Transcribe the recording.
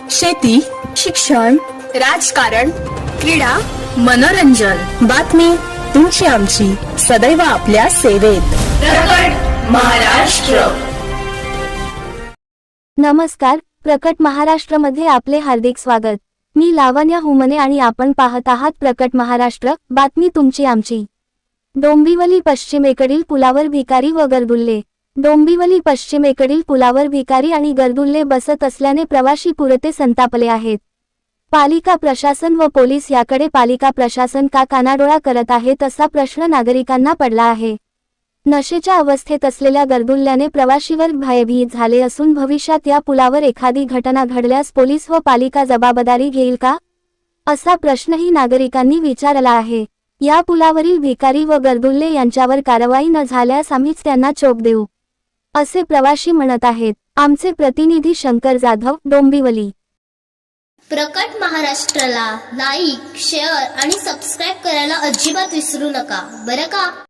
शेती, शिक्षण, राजकारण, क्रीडा, मनोरंजन, बातमी तुमची आमची सदैव आपल्या सेवेत. प्रकट महाराष्ट्र. नमस्कार, प्रकट महाराष्ट्रमध्ये आपले हार्दिक स्वागत. मी लावण्या हुमने आणि आपण पाहत आहात प्रकट महाराष्ट्र, बातमी तुमची आमची. डोंबिवली पश्चिमेकडील पुलावर भिकारी व गर्दुल्ले. डोंबिवली पश्चिमेकडील पुलावर भिकारी आणि गर्दुल्ले बसत असल्याने प्रवासी पुरते संतापले आहेत. पालिका प्रशासन व पोलीस याकडे पालिका प्रशासन का कानाडोळा करत आहेत असा प्रश्न नागरिकांना पडला आहे. नशेच्या अवस्थेत असलेल्या गर्दुल्ल्याने प्रवाशीवर भयभीत झाले असून भविष्यात या पुलावर एखादी घटना घडल्यास पोलीस व पालिका जबाबदारी घेईल का, असा प्रश्नही नागरिकांनी विचारला आहे. या पुलावरील भिकारी व गर्दुल्ले यांच्यावर कारवाई न झाल्यास आम्हीच त्यांना चोप देऊ, असे प्रवासी म्हणत आहेत. आमचे प्रतिनिधी शंकर जाधव, डोंबिवली. प्रकट महाराष्ट्राला लाईक, शेअर आणि सबस्क्राईब करायला अजिबात विसरू नका बरं का.